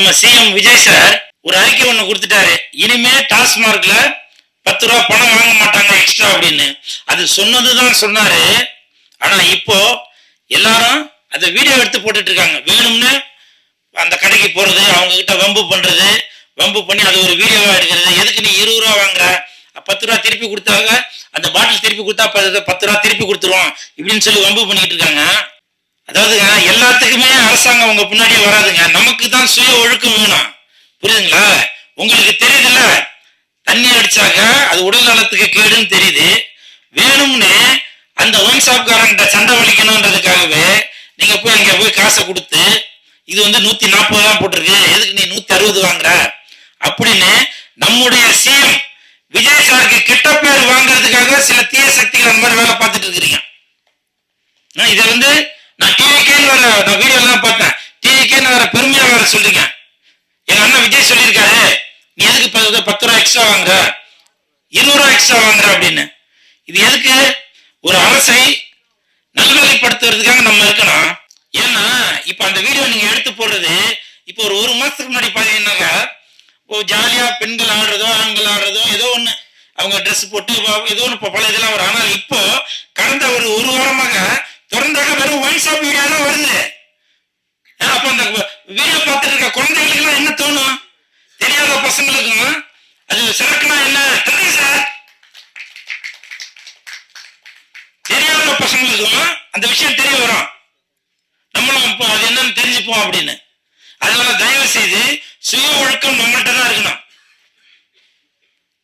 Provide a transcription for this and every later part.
நம்ம CM Vijay sir ஒரு அறிக்கை ஒண்ணு கொடுத்துட்டாரு. இனிமே டாஸ்மார்க்ல 10 ரூபா பணம் வாங்க மாட்டாங்க எக்ஸ்ட்ரா அப்படின்னு. அது சொன்னதுதான் சொன்னாரு. ஆனா இப்போ எல்லாரும் அந்த வீடியோ எடுத்து போட்டுட்டு இருக்காங்க. வேணும்னு அந்த கடைக்கு போறது, அவங்க கிட்ட வம்பு பண்றது, வம்பு பண்ணி அது ஒரு வீடியோவா எடுக்கிறது. எதுக்கு நீ 20 ரூபா வாங்குற, 10 ரூபா திருப்பி கொடுத்தாங்க, அந்த பாட்டில் திருப்பி கொடுத்தா 10 ரூபா திருப்பி கொடுத்துருவோம் இப்படின்னு சொல்லி வம்பு பண்ணிட்டு இருக்காங்க. அதாவதுங்க, எல்லாத்துக்குமே அரசாங்கம் உங்க பின்னாடியே வராதுங்க. நமக்கு தான் சுய ஒழுக்கம் வேணும். புரியுதுங்களா? உங்களுக்கு தெரியுதுல்ல, தண்ணி அடிச்சாக்க அது உடல் நலத்துக்கு கேடுன்னு தெரியுது. வேணும்னு அந்த ஒயின் ஷாப்காரங்கிட்ட சண்டை வலிக்கணும்ன்றதுக்காகவே நீங்க போய் அங்க போய் காசை கொடுத்து இது 140 தான் போட்டிருக்கு, எதுக்கு நீ 160 வாங்குற அப்படின்னு நம்முடைய சிஎம் விஜய் சாருக்கு கெட்ட பேர் வாங்குறதுக்காக சில தீய சக்திகள் அந்த மாதிரி வேலை பார்த்துட்டு இருக்கிறீங்க. இதை நான் டிவிக்கேன்னு வேற நான் வீடியோ எல்லாம் பார்த்தேன். டிவிக்கேன்னு வேற பெருமையா வேற சொல்றீங்க. எங்க அண்ணன் விஜய் சொல்லியிருக்காரு, நீ எதுக்கு 10 ரூபா எக்ஸ்ட்ரா வாங்குற, 20 ரூபா எக்ஸ்ட்ரா வாங்குற அப்படின்னு. இது எதுக்கு? ஒரு அரசை நல்வழிப்படுத்துறதுக்காக நம்ம இருக்கணும். ஏன்னா இப்ப அந்த வீடியோ நீங்க எடுத்து போடுறது இப்போ ஒரு மாசத்துக்கு முன்னாடி பாத்தீங்கன்னாக்கா ஜாலியா பெண்கள் ஆடுறதோ ஆண்கள் ஆடுறதோ ஏதோ ஒண்ணு, அவங்க ட்ரெஸ் போட்டு ஏதோ ஒண்ணு பல இதெல்லாம் வரும். ஆனால் இப்போ கடந்த ஒரு வாரமாக தொடர்ந்தாக வெறும் ஒயின் ஷாப் வீடியோ தான் வருது. அப்ப அந்த வீடியோ பார்த்துட்டு இருக்க குழந்தைகளுக்கு எல்லாம் என்ன தோணும்? தெரியாத பசங்களுக்கும் அது சரக்குனா என்ன தெரியும் சார், தெரியாத பசங்களுக்கும் அந்த விஷயம் தெரிய வரும். நம்மளும் இப்போ அது என்னன்னு தெரிஞ்சுப்போம் அப்படின்னு. அதனால தயவு செய்து சுய ஒழுக்கம் நம்மள்கிட்ட தான் இருக்கணும்.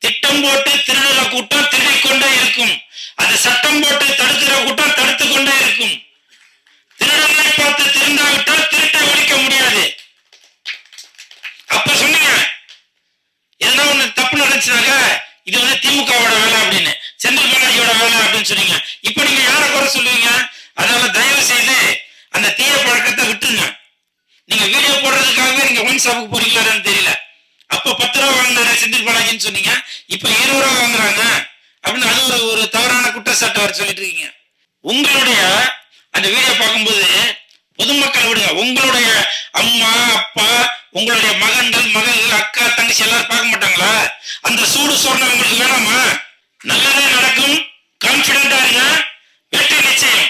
திட்டம் போட்டு திருடுற கூட்டம் திருடிக்கொண்டே இருக்கும், அது சட்டம் போட்டு தடுக்கிற கூட்டம் தடுத்து கொண்டே இருக்கும். திருடனை பார்த்து திருந்தாவிட்டால் திருட்டை ஒழிக்க முடியாது. அப்ப சொன்னீங்க எதனா ஒண்ணு தப்பு நடந்துச்சுனாக்க இது திமுகவோட வேலை அப்படின்னு, செந்தில் பாலாஜியோட வேலை அப்படின்னு சொன்னீங்க. இப்ப நீங்க யாரை குறை சொல்லுவீங்க? அதனால தயவு செய்து அந்த தீய பழக்கத்தை விட்டுருங்க. நீங்க வீடியோ போடுறதுக்காகவே நீங்க ஒயின் ஷாப்புக்கு போறீங்களான்னு தெரியல. அப்ப 10 ரூபா வாங்கினாரு செந்தில் பாலாஜின்னு சொன்னீங்க, இப்ப 20 ரூபா வாங்குறாங்க அப்படின்னு அது ஒரு தவறான குற்றச்சாட்டு வர சொல்லிட்டு இருக்கீங்க. உங்களுடைய அந்த வீடியோ பார்க்கும்போது பொதுமக்கள் விடுங்க, உங்களுடைய அம்மா அப்பா உங்களுடைய மகன்கள் மகள்கள் அக்கா தங்கச்சி எல்லாரும் பார்க்க மாட்டாங்களா? அந்த சூடு சொன்ன உங்களுக்கு வேணாமா? நல்லதே நடக்கும், கான்பிடண்டா இருங்க, வெற்றி நிச்சயம்.